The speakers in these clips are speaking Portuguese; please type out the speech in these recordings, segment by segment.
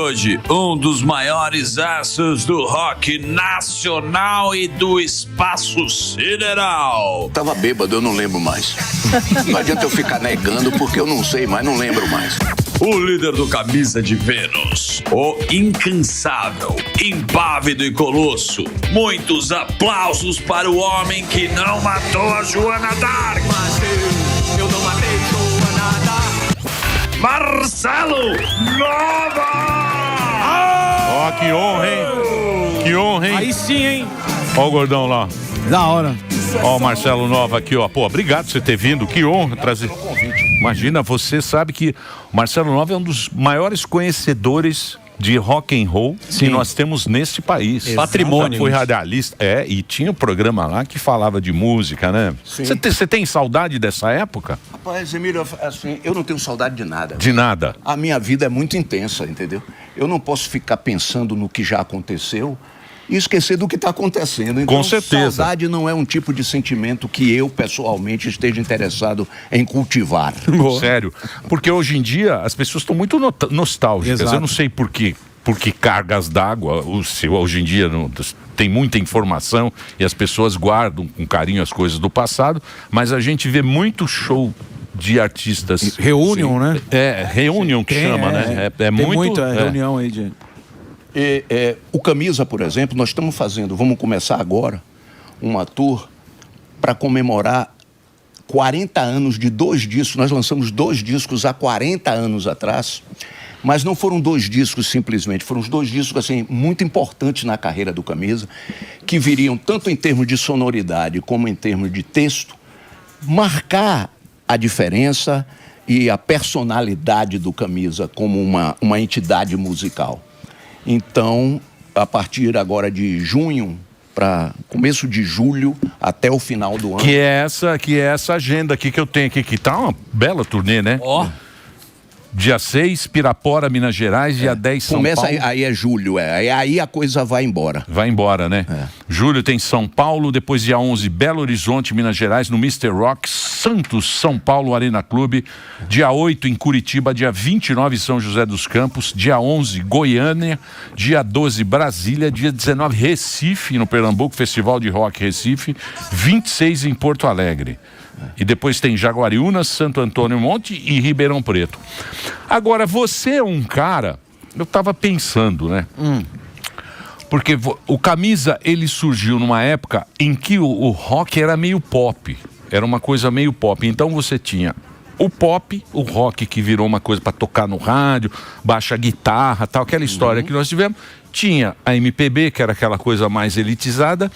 Hoje, um dos maiores astros do rock nacional e do espaço sideral. Tava bêbado, eu não lembro mais. Não adianta eu ficar negando porque eu não sei mais, não lembro mais. O líder do Camisa de Vênus, o incansável, impávido e colosso. Muitos aplausos para o homem que não matou a Joana d'Arc. Mas eu não matei Joana d'Arc. Marcelo Nova! Ó, que honra, hein? Que honra, hein? Aí sim, hein? Ó o gordão lá. Da hora. Ó o Marcelo Nova aqui, ó. Pô, obrigado por você ter vindo. Que honra trazer. Imagina, você sabe que o Marcelo Nova é um dos maiores conhecedores de rock and roll que nós temos neste país. Patrimônio. Foi radialista. E tinha um programa lá que falava de música, né? Você tem saudade dessa época? Rapaz, Emílio, assim, eu não tenho saudade de nada. De nada. A minha vida é muito intensa, entendeu? Eu não posso ficar pensando no que já aconteceu e esquecer do que está acontecendo. Então, com certeza. Saudade não é um tipo de sentimento que eu, pessoalmente, esteja interessado em cultivar. Sério. Porque hoje em dia as pessoas estão muito nostálgicas. Exato. Eu não sei por quê. Porque cargas d'água, hoje em dia tem muita informação e as pessoas guardam com carinho as coisas do passado, mas a gente vê muito show de artistas. Reunion, né? Reunion que chama, né? Tem muita reunião aí de... O Camisa, por exemplo, nós estamos fazendo, vamos começar agora, uma tour para comemorar 40 anos de 2 discos. Nós lançamos 2 discos há 40 anos atrás, mas não foram 2 discos simplesmente, foram os 2 discos assim, muito importantes na carreira do Camisa, que viriam tanto em termos de sonoridade como em termos de texto, marcar a diferença e a personalidade do Camisa como uma entidade musical. Então, a partir agora de junho para começo de julho até o final do ano. Que é essa agenda aqui que eu tenho aqui, que tá uma bela turnê, né? Ó. Dia 6, Pirapora, Minas Gerais, dia 10, São Começa Paulo. aí é julho, aí a coisa vai embora. Vai embora, né? Julho tem São Paulo, depois dia 11, Belo Horizonte, Minas Gerais, no Mr. Rock, Santos, São Paulo, Arena Clube. Dia 8 em Curitiba, dia 29 São José dos Campos, dia 11 Goiânia, dia 12 Brasília, dia 19 Recife, no Pernambuco, Festival de Rock Recife, 26 em Porto Alegre. E depois tem Jaguariúna, Santo Antônio Monte e Ribeirão Preto. Agora, você é um cara... Eu tava pensando, né? Porque o Camisa, ele surgiu numa época em que o rock era meio pop. Era uma coisa meio pop. Então você tinha o pop, o rock que virou uma coisa para tocar no rádio, baixa guitarra, tal, aquela história que nós tivemos. Tinha a MPB, que era aquela coisa mais elitizada.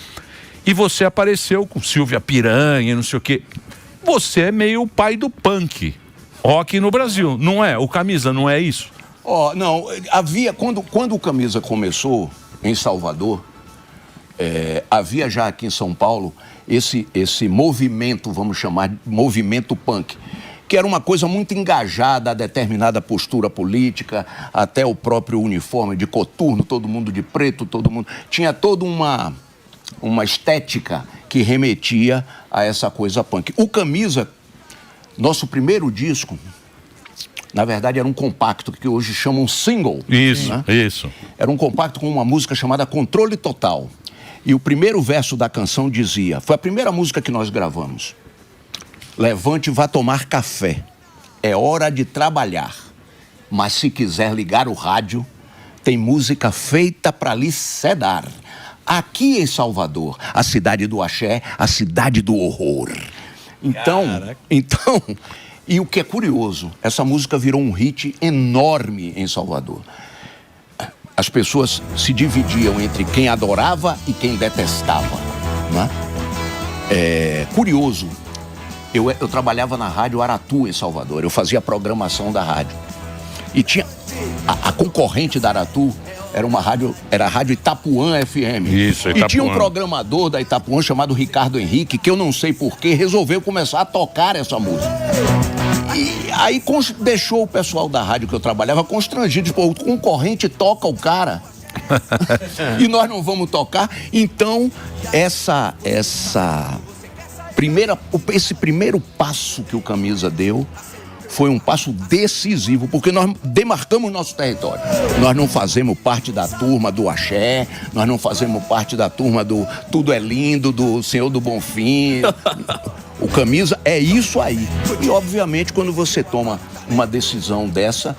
E você apareceu com Silvia Piranha, não sei o quê. Você é meio o pai do punk rock no Brasil, não é? O Camisa não é isso? Não, havia, quando o Camisa começou em Salvador, havia já aqui em São Paulo esse movimento, vamos chamar de movimento punk, que era uma coisa muito engajada a determinada postura política, até o próprio uniforme de coturno, todo mundo de preto, todo mundo... Tinha toda uma estética que remetia a essa coisa punk. O Camisa, nosso primeiro disco, na verdade era um compacto, que hoje chamam single. Isso, né? Isso. Era um compacto com uma música chamada Controle Total. E o primeiro verso da canção dizia, foi a primeira música que nós gravamos: levante e vá tomar café, é hora de trabalhar, mas se quiser ligar o rádio, tem música feita para lhe sedar. Aqui em Salvador, a cidade do axé, a cidade do horror. Então, e o que é curioso, essa música virou um hit enorme em Salvador. As pessoas se dividiam entre quem adorava e quem detestava, né? Curioso, eu trabalhava na Rádio Aratu em Salvador, eu fazia a programação da rádio. E tinha a concorrente da Aratu, era a Rádio Itapuã FM. Isso, Itapuã. E tinha um programador da Itapuã chamado Ricardo Henrique, que eu não sei porquê, resolveu começar a tocar essa música. E aí deixou o pessoal da rádio que eu trabalhava constrangido. Tipo, o concorrente toca o cara e nós não vamos tocar. Então, esse primeiro passo que o Camisa deu foi um passo decisivo, porque nós demarcamos nosso território. Nós não fazemos parte da turma do axé, nós não fazemos parte da turma do tudo é lindo, do Senhor do Bonfim. O Camisa é isso aí. E, obviamente, quando você toma uma decisão dessa,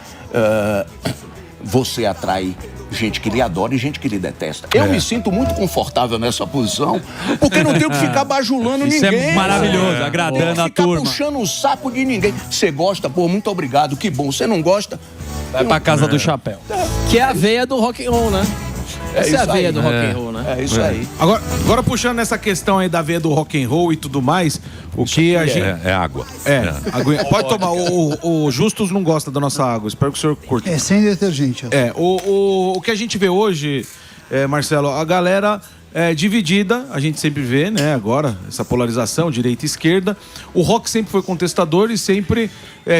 você atrai gente que lhe adora e gente que lhe detesta. Eu me sinto muito confortável nessa posição, porque não tenho que ficar bajulando Isso ninguém. é maravilhoso, agradando a turma. Não ficar puxando o saco de ninguém. Você gosta, pô, muito obrigado, que bom. Você não gosta, Vai pra casa do chapéu. Que é a veia do rock and roll, né? Essa é a veia do rock and roll, né? É isso aí. Agora puxando essa questão aí da veia do rock and roll e tudo mais, o que a gente... É água. Aguinha. Pode tomar. O Justus não gosta da nossa água. Espero que o senhor curta. É sem detergente. O que a gente vê hoje, Marcelo, a galera dividida, a gente sempre vê, né, agora, essa polarização, direita e esquerda. O rock sempre foi contestador e sempre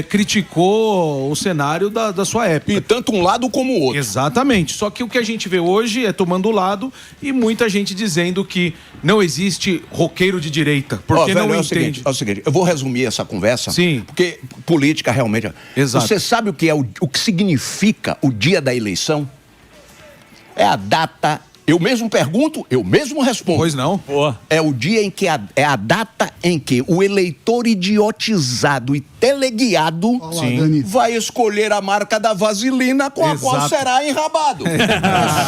criticou o cenário da sua época. E tanto um lado como o outro. Exatamente. Só que o que a gente vê hoje é tomando o lado e muita gente dizendo que não existe roqueiro de direita, porque não entende. É o seguinte, eu vou resumir essa conversa. Sim. Porque política realmente... Exato. Você sabe o que é o que significa o dia da eleição? É a data... Eu mesmo pergunto, eu mesmo respondo. Pois não? É o dia em que é a data em que o eleitor idiotizado e teleguiado Dani. vai escolher a marca da vaselina com a qual será enrabado. É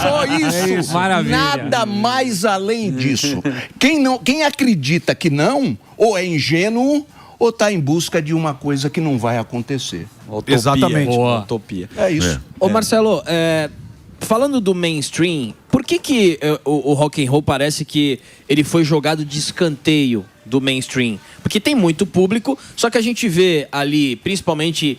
só isso. Maravilha. Nada mais além disso. Quem acredita que não, ou é ingênuo, ou está em busca de uma coisa que não vai acontecer. Utopia. Exatamente. Boa. Utopia. É isso. Ô Marcelo, falando do mainstream, por que o rock and roll parece que ele foi jogado de escanteio do mainstream? Porque tem muito público, só que a gente vê ali, principalmente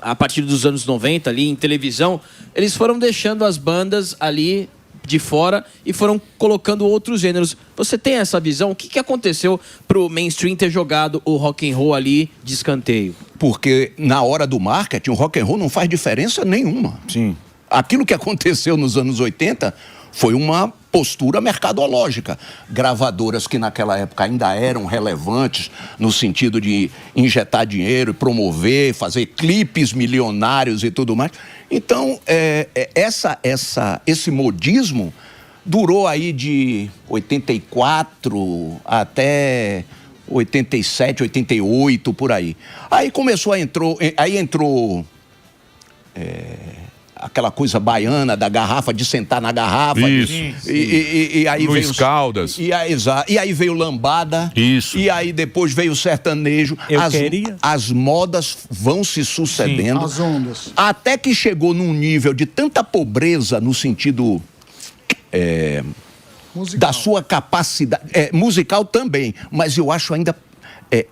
a partir dos anos 90, ali em televisão, eles foram deixando as bandas ali de fora e foram colocando outros gêneros. Você tem essa visão? O que aconteceu pro mainstream ter jogado o rock and roll ali de escanteio? Porque na hora do marketing, o rock and roll não faz diferença nenhuma. Sim. Aquilo que aconteceu nos anos 80 foi uma postura mercadológica. Gravadoras que naquela época ainda eram relevantes no sentido de injetar dinheiro, promover, fazer clipes milionários e tudo mais. Então, esse modismo durou aí de 84 até 87, 88, por aí. Aí entrou aquela coisa baiana da garrafa, de sentar na garrafa. Isso. E aí Luiz veio Caldas. E aí veio lambada. Isso. E aí depois veio o sertanejo. As modas vão se sucedendo. As ondas. Até que chegou num nível de tanta pobreza no sentido Musical. da sua capacidade. Musical também, mas eu acho ainda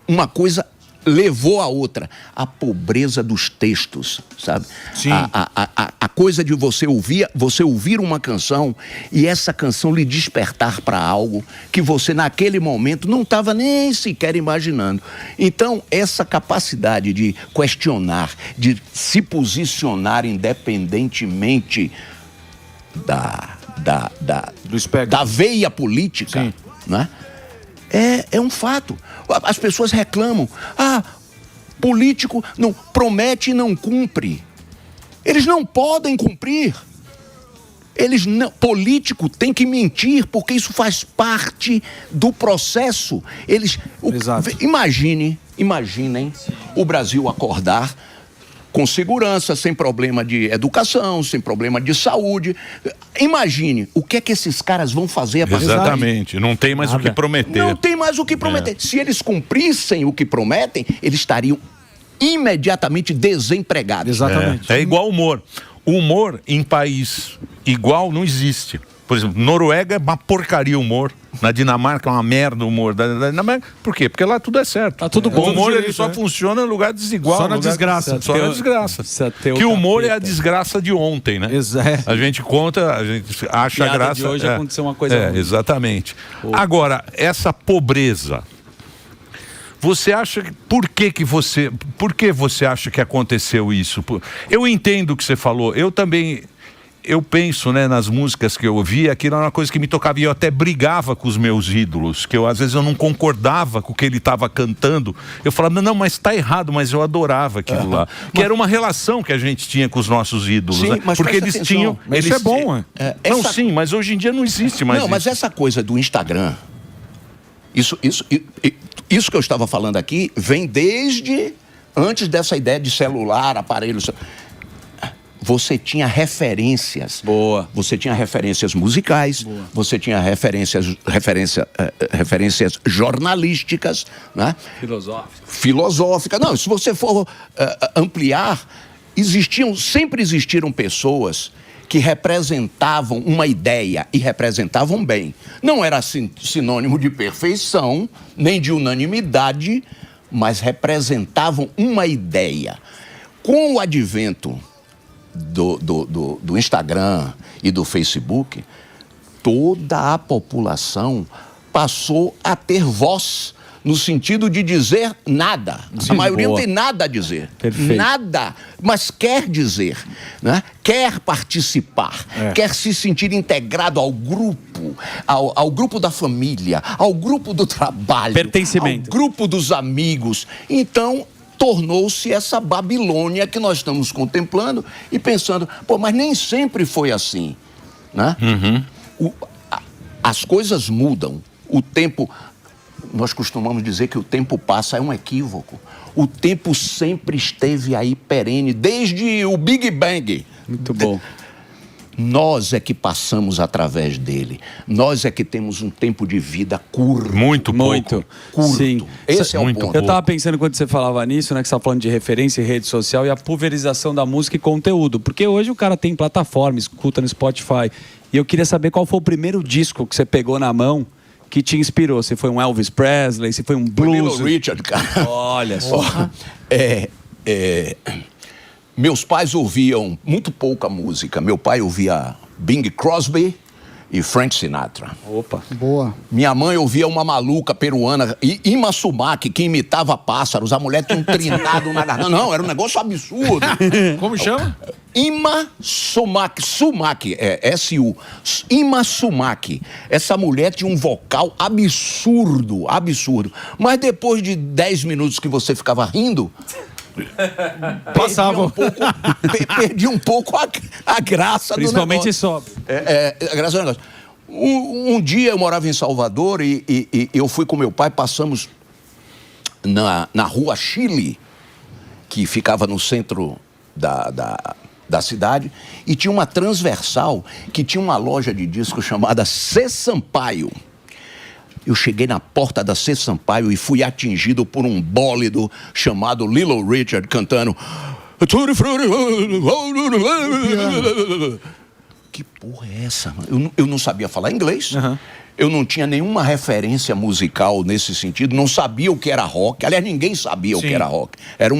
uma coisa levou a outra, a pobreza dos textos, sabe? Sim. A coisa de você ouvir uma canção e essa canção lhe despertar para algo que você naquele momento não estava nem sequer imaginando. Então, essa capacidade de questionar, de se posicionar independentemente da veia política, né? É um fato. As pessoas reclamam. Político não promete e não cumpre. Eles não podem cumprir. Político tem que mentir, porque isso faz parte do processo. Exato. Imaginem o Brasil acordar com segurança, sem problema de educação, sem problema de saúde. Imagine o que é que esses caras vão fazer a partir daí. Exatamente. Não tem mais o que prometer. Não tem mais o que prometer. Se eles cumprissem o que prometem, eles estariam imediatamente desempregados. Exatamente. É igual humor. O humor em país igual não existe. Por exemplo, Noruega é uma porcaria o humor. Na Dinamarca é uma merda o humor. Da Dinamarca, por quê? Porque lá tudo é certo. Tá tudo bom. O humor direito, ele só funciona em lugar desigual. Só na desgraça. Só na desgraça. Que o humor é a desgraça de ontem, né? Exato. A gente conta, a gente acha Piada graça. de hoje aconteceu uma coisa ruim. Exatamente. Agora, essa pobreza. Você acha que por que você acha que aconteceu isso? Eu entendo o que você falou. Eu também eu penso, né, nas músicas que eu ouvia, aquilo era uma coisa que me tocava, e eu até brigava com os meus ídolos, que às vezes eu não concordava com o que ele estava cantando. Eu falava, não, mas está errado, mas eu adorava aquilo lá. Que era uma relação que a gente tinha com os nossos ídolos, Sim, né? mas Porque presta eles atenção. tinham... Mas isso é bom, Não, sim, mas hoje em dia não existe mais Não, isso. mas essa coisa do Instagram, isso que eu estava falando aqui, vem desde antes dessa ideia de celular, aparelho. Você tinha referências. Boa. Você tinha referências musicais, você tinha referências jornalísticas, né? Filosóficas. Não, se você for ampliar, sempre existiram pessoas que representavam uma ideia e representavam bem. Não era sinônimo de perfeição, nem de unanimidade, mas representavam uma ideia. Com o advento do Instagram e do Facebook, toda a população passou a ter voz, no sentido de dizer nada. A maioria não tem nada a dizer. Perfeito. Nada, mas quer dizer, né? Quer participar, quer se sentir integrado ao grupo, ao grupo da família, ao grupo do trabalho, Pertencimento. ao grupo dos amigos. Então, tornou-se essa Babilônia que nós estamos contemplando e pensando, mas nem sempre foi assim, né? As coisas mudam, o tempo... Nós costumamos dizer que o tempo passa, é um equívoco. O tempo sempre esteve aí perene, desde o Big Bang. Muito bom. Nós é que passamos através dele. Nós é que temos um tempo de vida curto. Muito pouco. Muito. Curto. Sim. Esse é o Muito ponto. Eu tava pensando quando você falava nisso, né? Que você tava falando de referência em rede social e a pulverização da música e conteúdo. Porque hoje o cara tem plataforma, escuta no Spotify. E eu queria saber qual foi o primeiro disco que você pegou na mão que te inspirou. Se foi um Elvis Presley, se foi um blues. Little Richard, cara. Olha só. Meus pais ouviam muito pouca música. Meu pai ouvia Bing Crosby e Frank Sinatra. Opa. Boa. Minha mãe ouvia uma maluca peruana, Ima Sumac, que imitava pássaros. A mulher tinha um trinado na garganta. Não, era um negócio absurdo. Como chama? Ima Sumac, S-U. Ima Sumac. Essa mulher tinha um vocal absurdo. Mas depois de 10 minutos que você ficava rindo... Passava. Perdi um pouco a graça do negócio. Principalmente sobe. A graça do negócio. Um dia eu morava em Salvador e eu fui com meu pai, passamos na rua Chile, que ficava no centro da cidade, e tinha uma transversal que tinha uma loja de discos chamada C. Sampaio. Eu cheguei na porta da C. Sampaio e fui atingido por um bólido chamado Little Richard cantando... Que porra é essa? Eu não sabia falar inglês. Eu não tinha nenhuma referência musical nesse sentido. Não sabia o que era rock. Aliás, ninguém sabia o que era rock. Era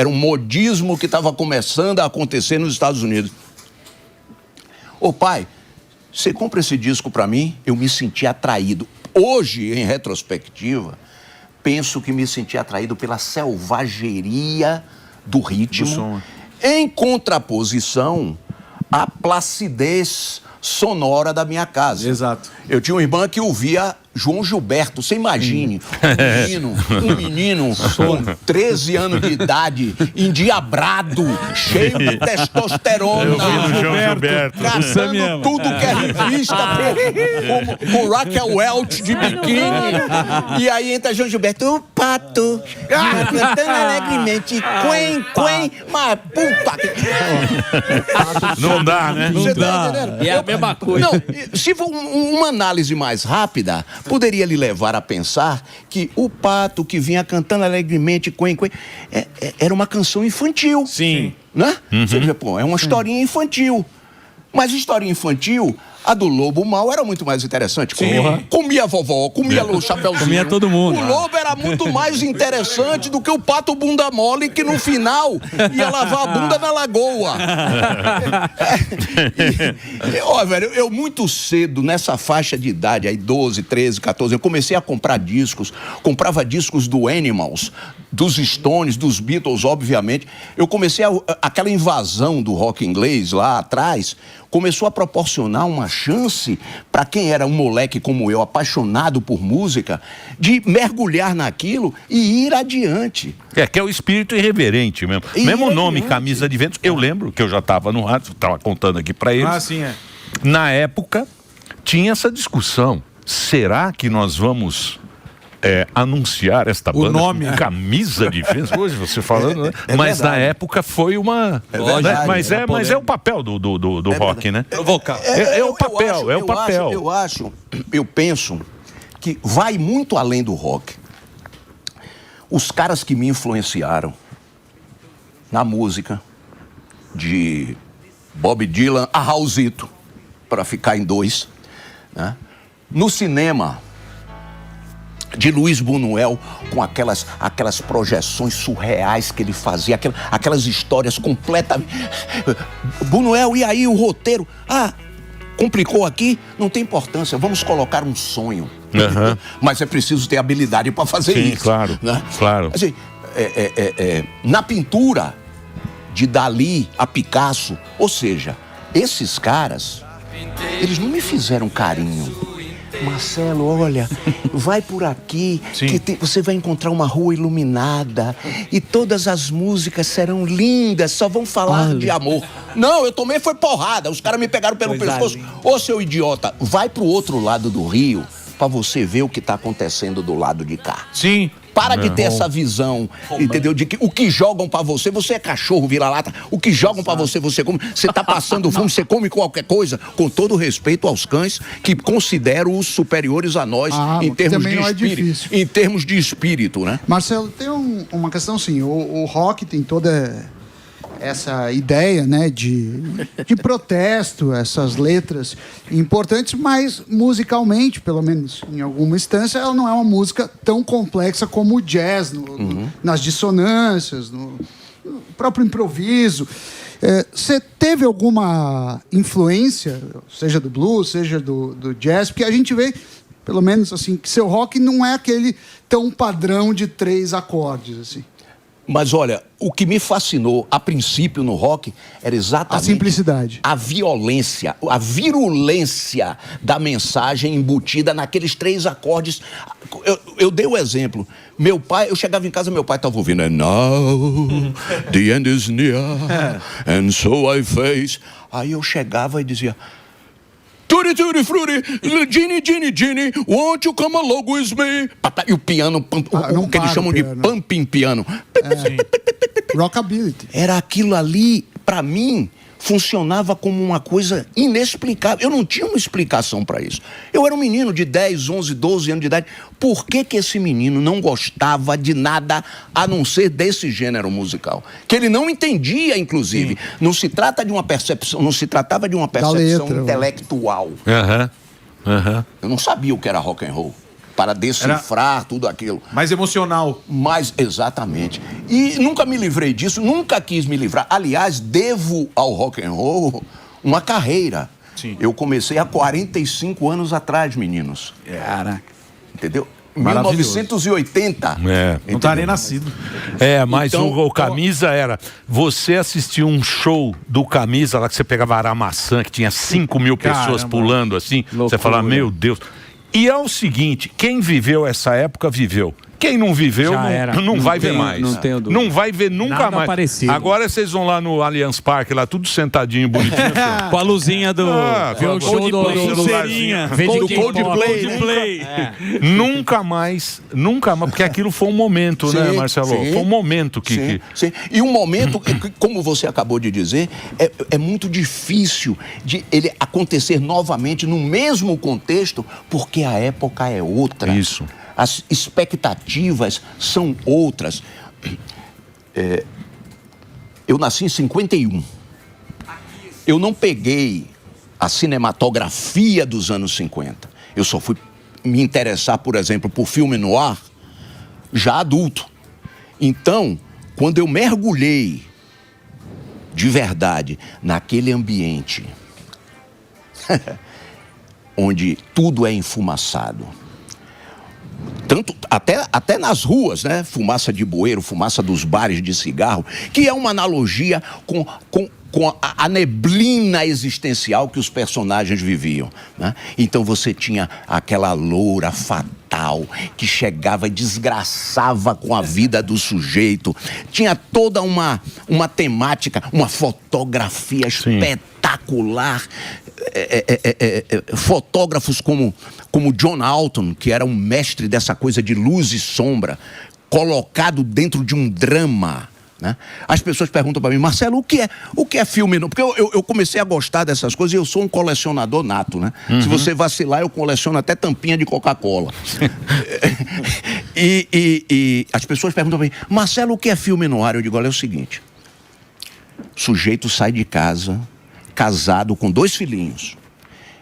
um modismo que estava começando a acontecer nos Estados Unidos. Ô pai, você compra esse disco pra mim? Eu me senti atraído. Hoje, em retrospectiva, penso que me senti atraído pela selvageria do ritmo, Do som. em contraposição à placidez sonora da minha casa. Exato. Eu tinha uma irmã que ouvia João Gilberto, você imagine, um menino com 13 anos de idade, endiabrado, cheio de testosterona. Eu vi no João Gilberto. Gastando tudo que é revista com Raquel Welch de biquíni. E aí entra João Gilberto, o pato, cantando alegremente, quen, mas puta que... Não dá, né? Você tá entendendo? É a mesma coisa. Não, se for uma análise mais rápida, poderia lhe levar a pensar que o pato que vinha cantando alegremente, quen, era uma canção infantil. Sim. Né? Você diz, pô, é uma historinha infantil. Mas historinha infantil, A do Lobo Mal era muito mais interessante. Comia a vovó, comia o Chapeuzinho. Comia todo mundo. O Lobo era muito mais interessante do que o Pato Bunda Mole, que no final ia lavar a bunda na lagoa. Ó, velho, eu muito cedo, nessa faixa de idade, aí 12, 13, 14, eu comecei a comprar discos. Comprava discos do Animals, dos Stones, dos Beatles, obviamente. Eu comecei aquela invasão do rock inglês lá atrás, começou a proporcionar uma chance para quem era um moleque como eu, apaixonado por música, de mergulhar naquilo e ir adiante. Que é o espírito irreverente mesmo. Mesmo o nome, Camisa de Ventos, eu lembro que eu já estava no rádio, estava contando aqui para eles. Ah, sim, é. Na época, tinha essa discussão. Será que nós vamos anunciar esta banda nome, com Camisa de Ventos? Hoje você falando, né? Mas na época foi uma... verdade, mas é o papel do rock, né? Provocar. É o papel, é o papel. Eu penso que vai muito além do rock. Os caras que me influenciaram na música, de Bob Dylan a Raulzito, para ficar em 2, né? No cinema, de Luiz Buñuel, com aquelas projeções surreais que ele fazia, aquelas histórias completamente... Buñuel, e aí o roteiro? Complicou aqui? Não tem importância, vamos colocar um sonho. Uhum. Mas é preciso ter habilidade para fazer isso. Claro, né? claro. Assim, na pintura, de Dalí a Picasso, ou seja, esses caras, eles não me fizeram carinho. Marcelo, olha, vai por aqui, que você vai encontrar uma rua iluminada e todas as músicas serão lindas, só vão falar de amor. Não, eu tomei foi porrada, os caras me pegaram pelo pescoço. Ô, seu idiota, vai pro outro lado do rio pra você ver o que tá acontecendo do lado de cá. Sim. Para de ter essa visão, entendeu? De que o que jogam pra você é cachorro, vira-lata. O que jogam pra você come. Você tá passando fome, você come qualquer coisa. Com todo respeito aos cães, que considero os superiores a nós em termos de espírito. Em termos de espírito, né? Marcelo, tem uma questão assim, o rock tem toda essa ideia, né, de protesto, essas letras importantes, mas musicalmente, pelo menos em alguma instância, ela não é uma música tão complexa como o jazz, nas dissonâncias, no próprio improviso. Você teve alguma influência, seja do blues, seja do jazz? Porque a gente vê, pelo menos assim, que seu rock não é aquele tão padrão de 3 acordes, assim. Mas olha, o que me fascinou a princípio no rock era exatamente a simplicidade, a violência, a virulência da mensagem embutida naqueles 3 acordes. Eu dei o exemplo. Meu pai, eu chegava em casa, meu pai estava ouvindo, and now the end is near, and so I face. Aí eu chegava e dizia, tutti, tutti, frutti, Gini, Gini, Gini, won't you come along with me? E o piano, o que eles chamam de pumping piano. Rockabilly. Era aquilo ali, pra mim, funcionava como uma coisa inexplicável. Eu não tinha uma explicação para isso. Eu era um menino de 10, 11, 12 anos de idade. Por que esse menino não gostava de nada a não ser desse gênero musical? Que ele não entendia, inclusive. Não se trata de uma percepção, não se tratava de uma percepção intelectual. Eu não sabia o que era rock and roll. Para decifrar tudo aquilo. Mais emocional. Mais, exatamente. E nunca me livrei disso, nunca quis me livrar. Aliás, devo ao rock and roll uma carreira. Sim. Eu comecei há 45 anos atrás, meninos. Caraca. Entendeu? 1980. Não tá nem nascido. Mas então, o Camisa era... Você assistiu um show do Camisa, lá que você pegava Aramaçã, que tinha 5 mil pessoas pulando assim. Loucura. Você fala, meu Deus... E é o seguinte, quem viveu essa época, viveu. Quem não viveu, não vai ver mais. Não vai ver nunca nada mais. Parecido. Agora vocês vão lá no Allianz Parque, lá tudo sentadinho, bonitinho. Com a luzinha do... Vê o show do Pulseirinha. Do Coldplay. Nunca mais, porque aquilo foi um momento, né, Marcelo? Foi um momento que... Sim. E um momento, como você acabou de dizer, é muito difícil de ele acontecer novamente no mesmo contexto, porque a época é outra. Isso. As expectativas são outras. Eu nasci em 51. Eu não peguei a cinematografia dos anos 50. Eu só fui me interessar, por exemplo, por filme noir já adulto. Então, quando eu mergulhei de verdade naquele ambiente onde tudo é enfumaçado, tanto até nas ruas, né? Fumaça de bueiro, fumaça dos bares de cigarro, que é uma analogia com a neblina existencial que os personagens viviam, né? Então você tinha aquela loura fatal que chegava e desgraçava com a vida do sujeito. Tinha toda uma temática, uma fotografia espetacular. Fotógrafos como John Alton, que era um mestre dessa coisa de luz e sombra, colocado dentro de um drama, né? As pessoas perguntam para mim: Marcelo, o que é filme? Porque eu comecei a gostar dessas coisas e eu sou um colecionador nato, né? Se você vacilar, eu coleciono até tampinha de Coca-Cola. e as pessoas perguntam para mim: Marcelo, o que é filme no ar? Eu digo: olha, é o seguinte, o sujeito sai de casa casado com 2 filhinhos.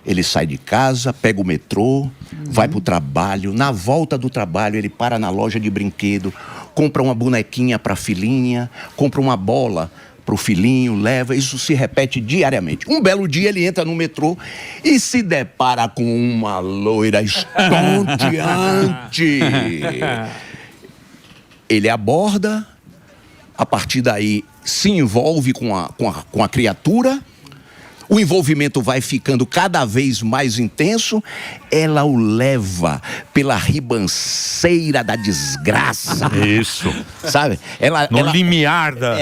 Ele sai de casa, pega o metrô, vai pro trabalho. Na volta do trabalho, ele para na loja de brinquedo, compra uma bonequinha pra filhinha, compra uma bola pro filhinho, leva. Isso se repete diariamente. Um belo dia, ele entra no metrô e se depara com uma loira estonteante. Ele aborda, a partir daí se envolve com a criatura. O envolvimento vai ficando cada vez mais intenso. Ela o leva pela ribanceira da desgraça. Isso. Sabe? No limiar da...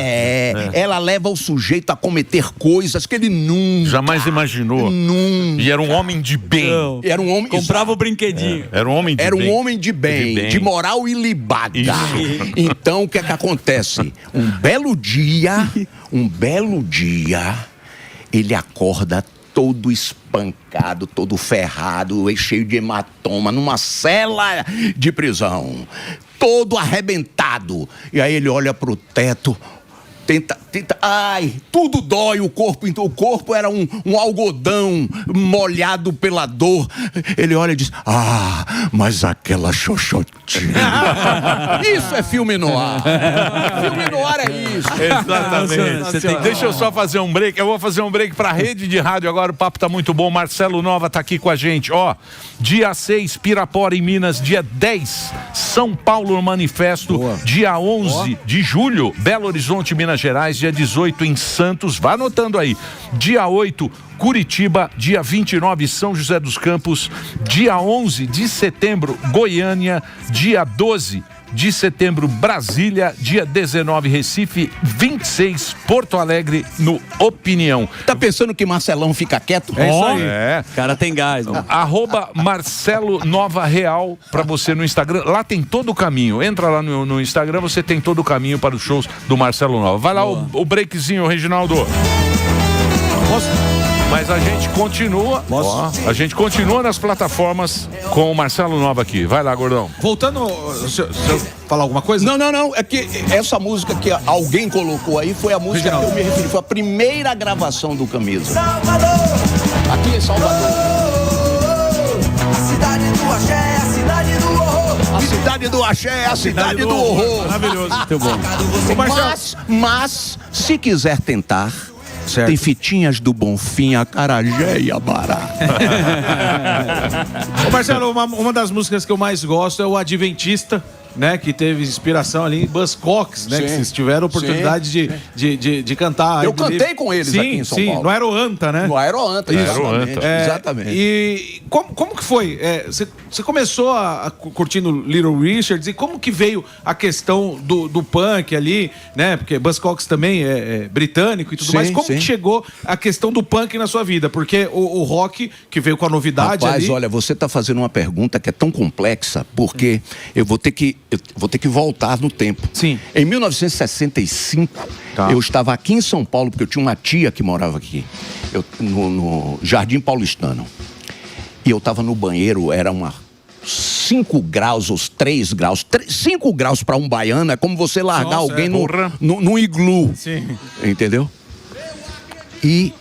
Ela leva o sujeito a cometer coisas que ele nunca... jamais imaginou. Nunca. E era um homem de bem. Não. Era um homem... Comprava o brinquedinho. Era um homem de Era bem. um homem de bem, de moral ilibada. Então, o que é que acontece? Um belo dia, ele acorda todo espancado, todo ferrado, cheio de hematoma, numa cela de prisão, todo arrebentado. E aí ele olha pro teto, tenta, ai, tudo dói o corpo. Então o corpo era um algodão molhado pela dor. Ele olha e diz: ah, mas aquela xoxotinha. Isso é filme noir. Filme noir é isso. Exatamente. Deixa eu só fazer um break. Eu vou fazer um break pra rede de rádio agora. O papo tá muito bom. Marcelo Nova tá aqui com a gente. Ó, dia 6, Pirapora em Minas. Dia 10, São Paulo no Manifesto. Boa. Dia 11 de julho, Belo Horizonte, Minas Gerais. Dia 18 em Santos. Vá anotando aí. Dia 8, Curitiba. Dia 29, São José dos Campos. Dia 11 de setembro, Goiânia. Dia 12 de setembro, Brasília. Dia 19, Recife. 26, Porto Alegre, no Opinião. Tá pensando que Marcelão fica quieto? É isso aí. O cara tem gás, né? @Marcelo Nova Real pra você no Instagram. Lá tem todo o caminho. Entra lá no Instagram, você tem todo o caminho para os shows do Marcelo Nova. Vai lá o breakzinho, Reginaldo. Mas a gente continua. A gente continua nas plataformas com o Marcelo Nova aqui. Vai lá, gordão. Voltando, se eu falar alguma coisa? Não. É que essa música que alguém colocou aí foi a música que eu me referi. Foi a primeira gravação do Camisa. Aqui em Salvador. A cidade do axé é a cidade do horror. A cidade do axé é a cidade do horror. Maravilhoso. Muito bom. Mas, se quiser tentar, Certo. tem fitinhas do Bonfim, acarajé e abará. Ô Marcelo, uma das músicas que eu mais gosto é o Adventista, né? Que teve inspiração ali em Buzzcocks, né? Sim. Que vocês tiveram a oportunidade de cantar. Eu cantei com eles aqui em São Paulo. No Aeroanta, né? No Aeroanta, exatamente. Exatamente. E como que foi? Você começou curtindo Little Richards, e como que veio a questão do punk ali, né? Porque Buzzcocks também é britânico e tudo mais. Como que chegou a questão do punk na sua vida? Porque o rock, que veio com a novidade. Rapaz, ali... olha, você está fazendo uma pergunta que é tão complexa, porque eu vou ter que voltar no tempo. Sim. Em 1965, eu estava aqui em São Paulo, porque eu tinha uma tia que morava aqui, no Jardim Paulistano. E eu estava no banheiro, era 5 graus ou 3 graus. 5 graus para um baiano é como você largar alguém num iglu. Sim. Entendeu? E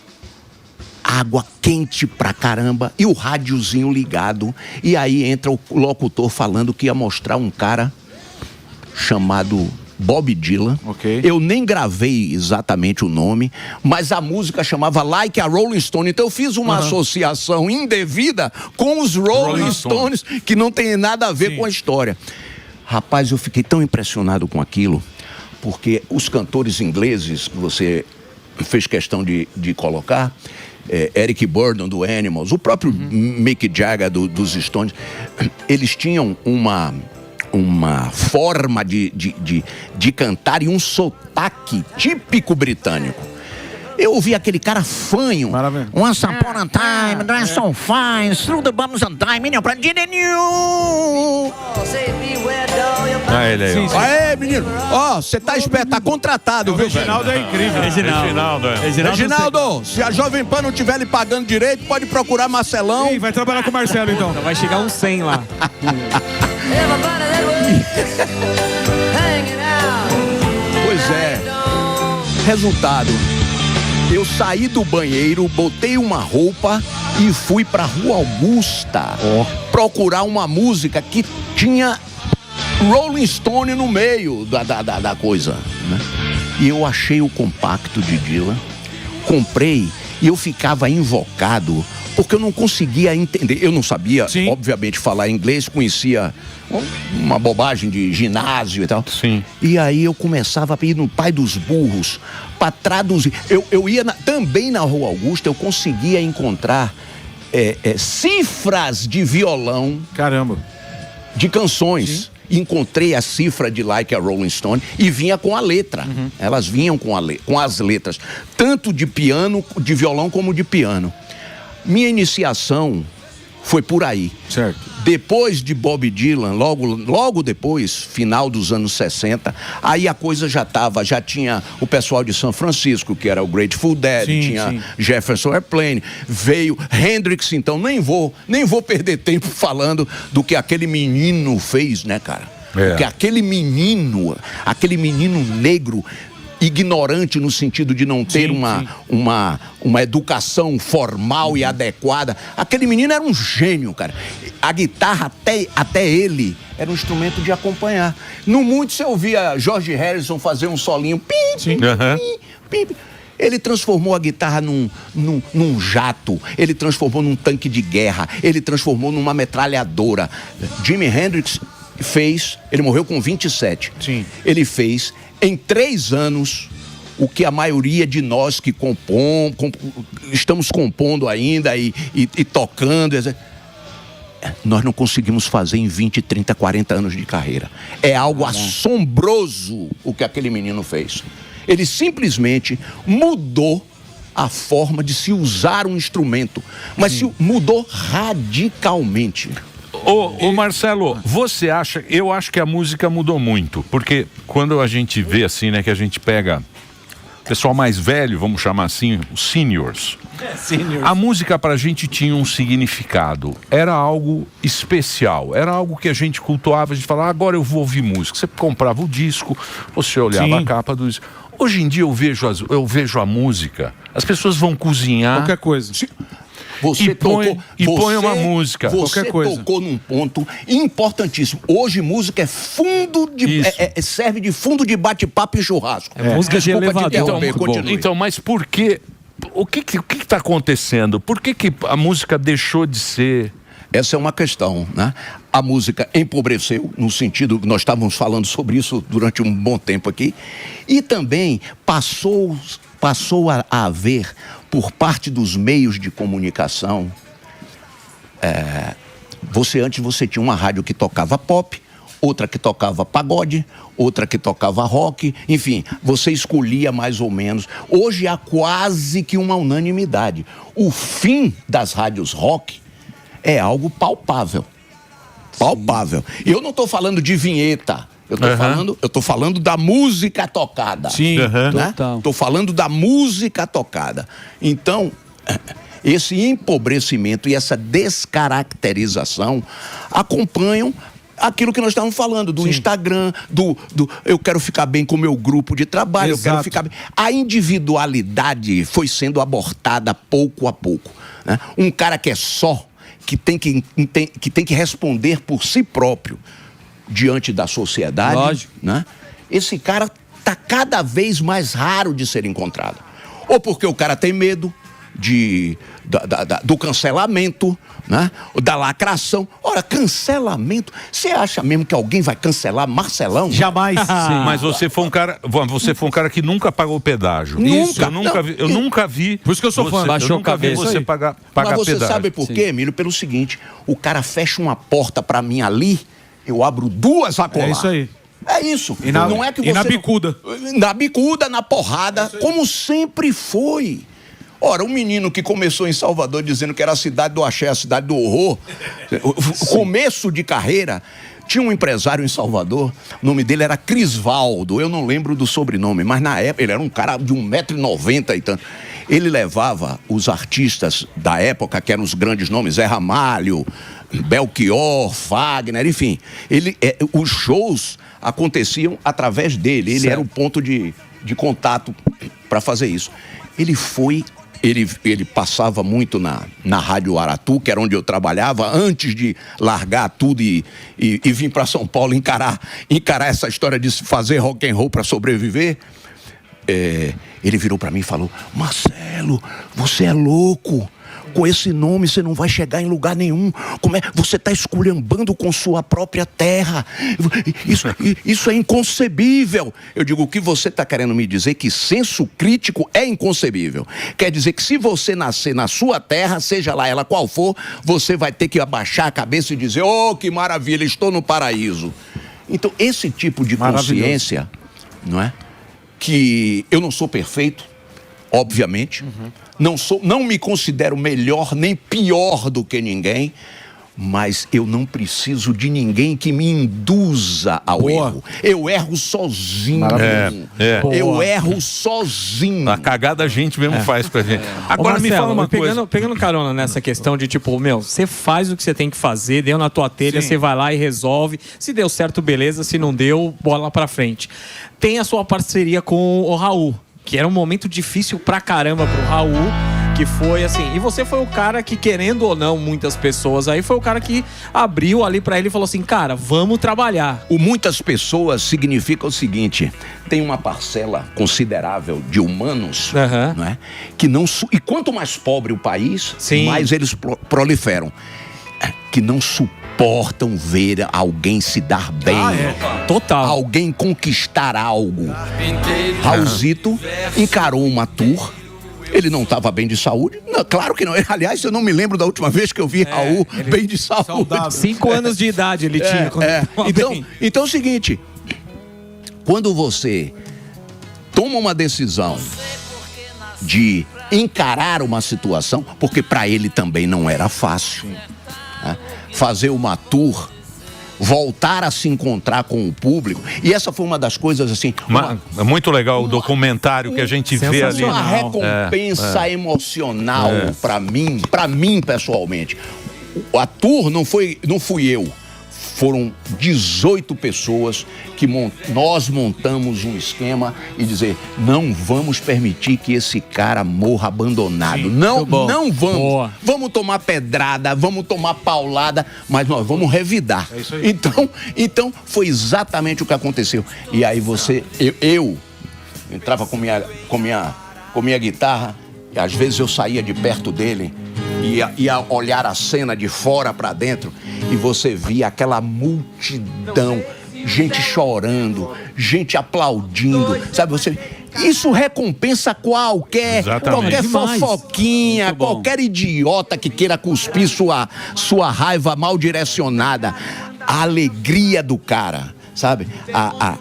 a água quente pra caramba e o rádiozinho ligado. E aí entra o locutor falando que ia mostrar um cara chamado Bob Dylan. Ok. Eu nem gravei exatamente o nome, mas a música chamava Like a Rolling Stone. Então eu fiz uma associação indevida com os Rolling Stones, que não tem nada a ver com a história. Rapaz, eu fiquei tão impressionado com aquilo, porque os cantores ingleses que você fez questão de colocar, Eric Burdon do Animals, o próprio Mick Jagger dos Stones, eles tinham uma forma de cantar e um sotaque típico britânico. Eu ouvi aquele cara fanho. Maravilha. Once upon a time, dressed so fine, through the bums and time, in your didn't you? Ele aí, ó. Aê, menino. Ó, você tá esperto, tá contratado, viu, velho? Reginaldo é incrível. Reginaldo, se a Jovem Pan não estiver lhe pagando direito, pode procurar Marcelão. Ih, vai trabalhar com o Marcelo, então. Vai chegar uns 100 lá. Pois é. Resultado. Eu saí do banheiro, botei uma roupa e fui pra Rua Augusta procurar uma música que tinha Rolling Stone no meio da coisa, né? E eu achei o compacto de Dylan, comprei e eu ficava invocado porque eu não conseguia entender. Eu não sabia, obviamente, falar inglês, conhecia uma bobagem de ginásio e tal. Sim. E aí eu começava a ir no Pai dos Burros para traduzir. Eu ia também na Rua Augusta, eu conseguia encontrar cifras de violão. Caramba. De canções. Encontrei a cifra de Like a Rolling Stone e vinha com a letra. Elas vinham com as letras, tanto de piano, de violão como de piano. Minha iniciação foi por aí. Certo. Depois de Bob Dylan, logo depois, final dos anos 60, aí a coisa já tinha o pessoal de São Francisco, que era o Grateful Dead, tinha Jefferson Airplane, veio Hendrix, então nem vou perder tempo falando do que aquele menino fez, né, cara? Porque aquele menino negro, ignorante no sentido de não ter uma educação formal e adequada. Aquele menino era um gênio, cara. A guitarra, até ele, era um instrumento de acompanhar. No muito você ouvia George Harrison fazer um solinho. Ele transformou a guitarra num jato, ele transformou num tanque de guerra, ele transformou numa metralhadora. Jimi Hendrix ele morreu com 27. Ele fez em 3 anos o que a maioria de nós que estamos compondo ainda e tocando, nós não conseguimos fazer em 20, 30, 40 anos de carreira. É algo assombroso o que aquele menino fez. Ele simplesmente mudou a forma de se usar um instrumento, mas mudou radicalmente. Ô Marcelo, eu acho que a música mudou muito, porque quando a gente vê assim, né, que a gente pega pessoal mais velho, vamos chamar assim, os seniors. A música pra gente tinha um significado, era algo especial, era algo que a gente cultuava, a gente falava, agora eu vou ouvir música. Você comprava o disco, você olhava a capa do disco. Hoje em dia eu vejo a música, as pessoas vão cozinhar. Qualquer coisa. Você põe uma música. Você tocou num ponto importantíssimo. Hoje música é fundo de serve de fundo de bate-papo e churrasco. Música de elevador. Então, mas por quê? O que está acontecendo? Por que a música deixou de ser? Essa é uma questão, né? A música empobreceu, no sentido que nós estávamos falando sobre isso durante um bom tempo aqui, e também passou a haver, por parte dos meios de comunicação, antes você tinha uma rádio que tocava pop, outra que tocava pagode, outra que tocava rock, enfim, você escolhia mais ou menos. Hoje há quase que uma unanimidade. O fim das rádios rock é algo palpável. Palpável. E eu não estou falando de vinheta. Eu tô falando da música tocada. Né? Tô falando da música tocada. Então, esse empobrecimento e essa descaracterização acompanham aquilo que nós estávamos falando, do Instagram, do eu quero ficar bem com o meu grupo de trabalho, eu quero ficar bem. A individualidade foi sendo abortada pouco a pouco. Né? Um cara que é só, que tem que responder por si próprio diante da sociedade, Lógico. né? Esse cara está cada vez mais raro de ser encontrado. Ou porque o cara tem medo do cancelamento, né? Da lacração. Ora, cancelamento. Você acha mesmo que alguém vai cancelar Marcelão? Jamais. Mas você foi um cara que nunca pagou pedágio. Nunca. Eu nunca vi. Por isso que eu sou fã. Baixou Eu nunca vi cabeça você aí. pagar Mas você pedágio. sabe por quê, Emílio? Pelo seguinte, o cara fecha uma porta pra mim ali, eu abro duas acolá. É isso aí. É isso. E na- não é que e você na bicuda. Na bicuda, na porrada, como sempre foi. Ora, um menino que começou em Salvador dizendo que era a cidade do axé, a cidade do horror, o começo de carreira, tinha um empresário em Salvador, o nome dele era Crisvaldo, eu não lembro do sobrenome, mas na época ele era um cara de 1,90 m e tanto. Ele levava os artistas da época, que eram os grandes nomes, Zé Ramalho, Belchior, Fagner, enfim. Os shows aconteciam através dele, ele era o ponto de contato para fazer isso. Ele passava muito na Rádio Aratu, que era onde eu trabalhava, antes de largar tudo e vir para São Paulo encarar essa história de se fazer rock and roll para sobreviver. Ele virou para mim e falou: Marcelo, você é louco. Com esse nome você não vai chegar em lugar nenhum. Você está esculhambando com sua própria terra. Isso é inconcebível. Eu digo, o que você está querendo me dizer? Que senso crítico é inconcebível. Quer dizer que se você nascer na sua terra, seja lá ela qual for, você vai ter que abaixar a cabeça e dizer: oh, que maravilha, estou no paraíso. Então, esse tipo de consciência, não é? Que eu não sou perfeito, obviamente, não me considero melhor nem pior do que ninguém, mas eu não preciso de ninguém que me induza ao erro. Eu erro sozinho. Eu erro sozinho. A cagada a gente mesmo faz pra gente. Agora Ô, Marcelo, me fala uma coisa. Pegando carona nessa questão de tipo, você faz o que você tem que fazer, deu na tua telha, você vai lá e resolve. Se deu certo, beleza. Se não deu, bola pra frente. Tem a sua parceria com o Raul, que era um momento difícil pra caramba pro Raul, que foi assim, e você foi o cara que, querendo ou não, muitas pessoas aí, foi o cara que abriu ali pra ele e falou assim, cara, vamos trabalhar. O muitas pessoas significa o seguinte: tem uma parcela considerável de humanos, não é? Que não e quanto mais pobre o país, mais eles proliferam, que não suportam ver alguém se dar bem. Total. Alguém conquistar algo. Raulzito encarou uma tour. Ele não estava bem de saúde? Não, claro que não. Aliás, eu não me lembro da última vez que eu vi Raul bem de saúde. Saudável. 5 anos de idade ele tinha. Quando Então é o seguinte: quando você toma uma decisão de encarar uma situação, porque para ele também não era fácil, né? Fazer uma tour, voltar a se encontrar com o público, e essa foi uma das coisas assim. É muito legal o documentário que a gente vê ali. Uma recompensa emocional para mim pessoalmente. A tour não fui eu. Foram 18 pessoas que nós montamos um esquema e dizer: não vamos permitir que esse cara morra abandonado. Não vamos. Boa. Vamos tomar pedrada, vamos tomar paulada, mas nós vamos revidar. É isso aí. Então foi exatamente o que aconteceu. E aí eu entrava com minha guitarra, e às vezes eu saía de perto dele, ia olhar a cena de fora para dentro, e você via aquela multidão, gente chorando, gente aplaudindo, sabe? Isso recompensa qualquer fofoquinha, qualquer idiota que queira cuspir sua raiva mal direcionada. A alegria do cara, sabe?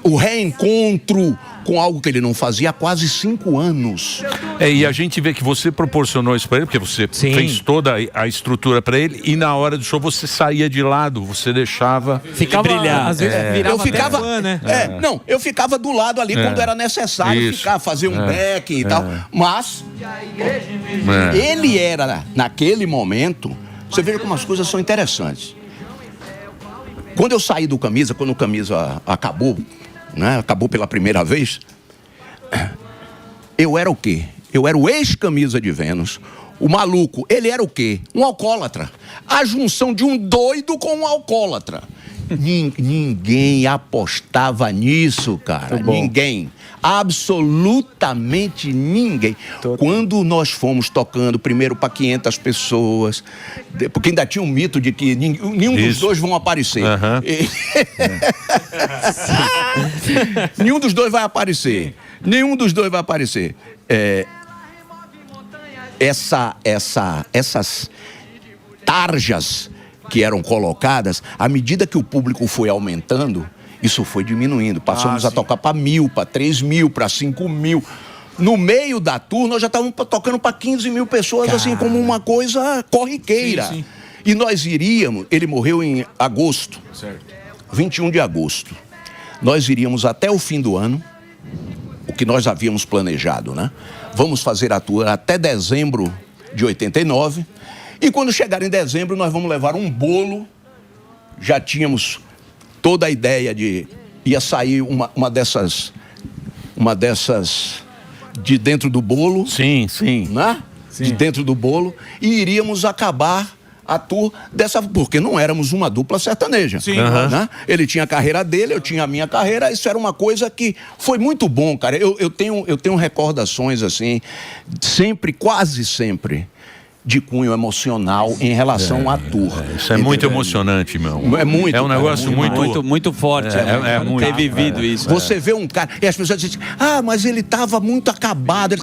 O reencontro com algo que ele não fazia há quase 5 anos. E a gente vê que você proporcionou isso para ele, porque você fez toda a estrutura para ele, e na hora do show você saía de lado, você deixava ficava brilhar. Às vezes virava eu ficava, até fã, né? Não, eu ficava do lado ali quando era necessário fazer um back e tal. Mas ele era, naquele momento, você veja como as coisas são interessantes. Quando eu saí do Camisa, quando o Camisa acabou, né? Acabou pela primeira vez, eu era o quê? Eu era o ex-Camisa de Vênus. O maluco, ele era o quê? Um alcoólatra. A junção de um doido com um alcoólatra. Ninguém apostava nisso, cara. Ninguém. Absolutamente ninguém. Quando nós fomos tocando primeiro para 500 pessoas, porque ainda tinha um mito de que nenhum dos dois vão aparecer. Nenhum dos dois vai aparecer. Nenhum dos dois vai aparecer. Essas tarjas que eram colocadas, à medida que o público foi aumentando, isso foi diminuindo. Passamos a tocar para 1.000, para 3.000, para 5.000. No meio da tour, nós já estávamos tocando para 15.000 pessoas, assim, como uma coisa corriqueira. Sim. E nós iríamos, ele morreu em agosto, 21 de agosto. Nós iríamos até o fim do ano, o que nós havíamos planejado, né? Vamos fazer a tour até dezembro de 89. E quando chegar em dezembro, nós vamos levar um bolo. Já tínhamos toda a ideia de... Ia sair uma dessas de dentro do bolo. Sim. Né? Sim. De dentro do bolo. E iríamos acabar a tour dessa... Porque não éramos uma dupla sertaneja. Sim. Né? Ele tinha a carreira dele, eu tinha a minha carreira. Isso era uma coisa que foi muito bom, cara. Eu tenho recordações, assim, sempre, quase sempre, de cunho emocional em relação à tour. Isso é muito emocionante, meu. É muito. É um negócio muito forte. Muito ter vivido isso. Você vê um cara... E as pessoas dizem, mas ele estava muito acabado.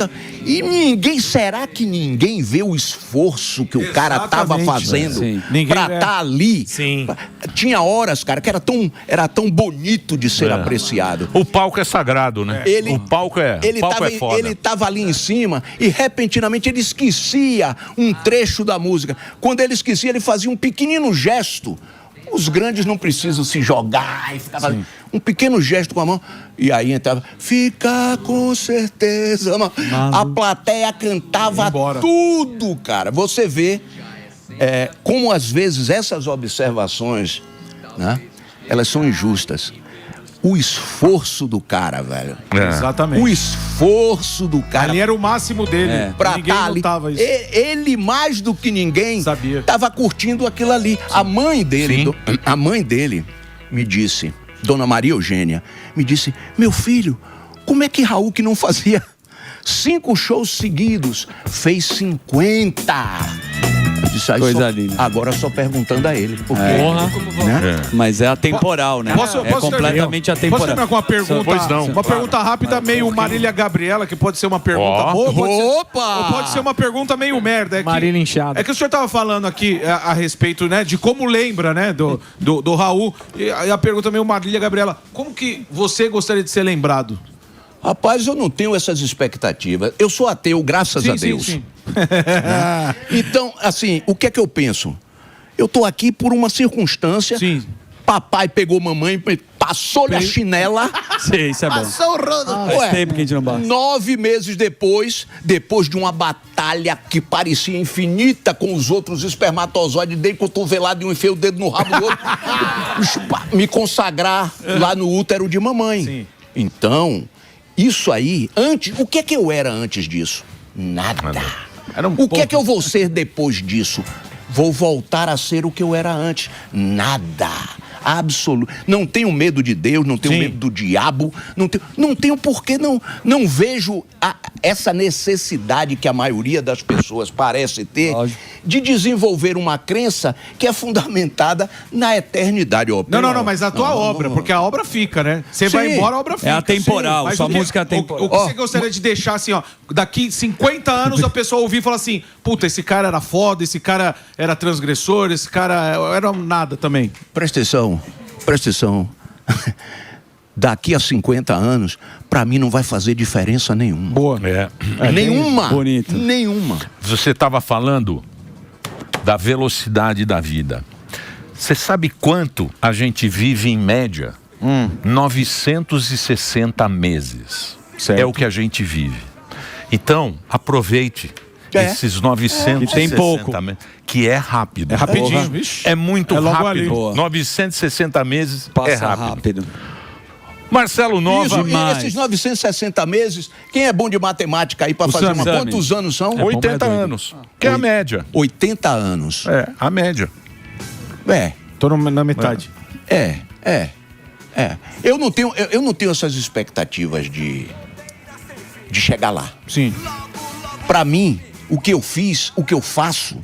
E será que ninguém vê o esforço que o cara estava fazendo para estar ali? Sim. Tinha horas, cara, que era tão bonito de ser apreciado. O palco é sagrado, né? O palco é foda. Ele estava ali em cima e repentinamente ele esquecia um trecho da música. Quando ele esquecia, ele fazia um pequenino gesto. Os grandes não precisam se jogar e ficava um pequeno gesto com a mão. E aí entrava, fica com certeza. A plateia cantava tudo, cara. Você vê como às vezes essas observações, né, elas são injustas. O esforço do cara, velho. Exatamente. O esforço do cara. Ali era o máximo dele. Pra ninguém ali. notava isso. Ele, mais do que ninguém, sabia. Tava curtindo aquilo ali. A mãe dele me disse, Dona Maria Eugênia, me disse, meu filho, como é que Raul, que não fazia 5 shows seguidos, fez 50? Coisa linda. Agora só perguntando a ele. Porque, Mas é atemporal, né? Posso completamente atemporal. Posso terminar com uma pergunta? Pois não. Uma pergunta rápida, meio Marília Gabriela, que pode ser uma pergunta boa. Ou pode ser uma pergunta meio merda. Marília inchada. É que o senhor estava falando aqui a respeito, né, de como lembra, né, do Raul. E a pergunta meio Marília Gabriela. Como que você gostaria de ser lembrado? Rapaz, eu não tenho essas expectativas. Eu sou ateu, graças a Deus. Sim. Então, assim, o que é que eu penso? Eu tô aqui por uma circunstância. Sim. Papai pegou mamãe, passou-lhe a chinela. Sim, isso é bom. Passou o rodo. Faz tempo que a gente não bate. 9 meses depois de uma batalha que parecia infinita com os outros espermatozoides, dei cotovelado e um enfiei o dedo no rabo do outro, me consagrar lá no útero de mamãe. Sim. Então, isso aí, o que é que eu era antes disso? Nada. O que é que eu vou ser depois disso? Vou voltar a ser o que eu era antes. Nada. Absoluto. Não tenho medo de Deus, não tenho medo do diabo, não tenho porque não vejo essa necessidade que a maioria das pessoas parece ter de desenvolver uma crença que é fundamentada na eternidade. Não, mas a tua obra, porque a obra fica, né? Você vai embora, a obra fica. É atemporal, sua música é atemporal. O que você gostaria de deixar assim, ó, daqui 50 anos a pessoa ouvir e falar assim, puta, esse cara era foda, esse cara era transgressor, esse cara era nada também. Presta atenção. Daqui a 50 anos, pra mim não vai fazer diferença nenhuma. Boa. Nenhuma. Bonito. Nenhuma. Você estava falando da velocidade da vida. Você sabe quanto a gente vive em média? 960 meses. Certo. É o que a gente vive. Então, aproveite. Esses 960 Que tem pouco. que é rápido. É rapidinho, Porra. vixe. É muito É logo rápido. ali. Boa. 960 meses Passa é rápido. rápido. Marcelo Nova, Isso, e demais. esses 960 meses, quem é bom de matemática aí para fazer Sami. uma... Quantos anos são? 80 anos, que é a média. 80 anos. É, a média. Tô na metade. Eu não tenho essas expectativas de chegar lá. Sim. Para mim, o que eu fiz, o que eu faço,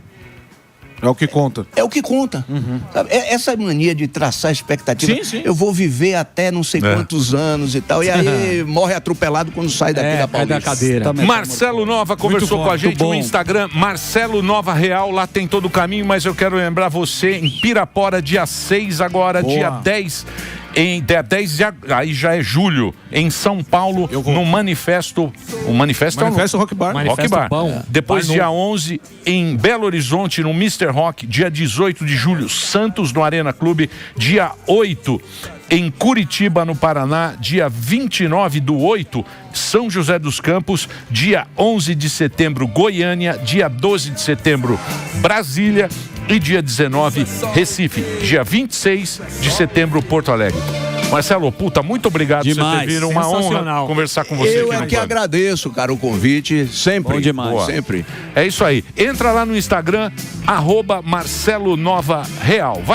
É o que conta. é o que conta. Sabe? Essa mania de traçar expectativa. Sim, sim. Eu vou viver até não sei quantos anos e tal. E aí morre atropelado quando sai daqui da cai Paulista. da cadeira. Tá Marcelo Nova conversou com a muito gente no bom. Instagram, Marcelo Nova Real, lá tem todo o caminho, mas eu quero lembrar você, em Pirapora, dia 6 agora, Boa. dia 10... dia 10 de aí já é julho, em São Paulo, Eu vou. no Manifesto. O Manifesto Manifesto Rock Bar. Rock Bar. Bom. Depois, Bar dia novo. 11, em Belo Horizonte, no Mr. Rock. Dia 18 de julho, Santos, no Arena Clube. Dia 8, em Curitiba, no Paraná. Dia 29/8, São José dos Campos. Dia 11 de setembro, Goiânia. Dia 12 de setembro, Brasília. E dia 19, Recife. Dia 26 de setembro, Porto Alegre. Marcelo, puta, muito obrigado por você ter Demais. vindo. Uma honra Sensacional. conversar com você. Eu aqui é no que Clube. agradeço, cara, o convite. Sempre. Bom demais. Boa. Sempre. É isso aí. Entra lá no Instagram, @Marcelo Nova Real.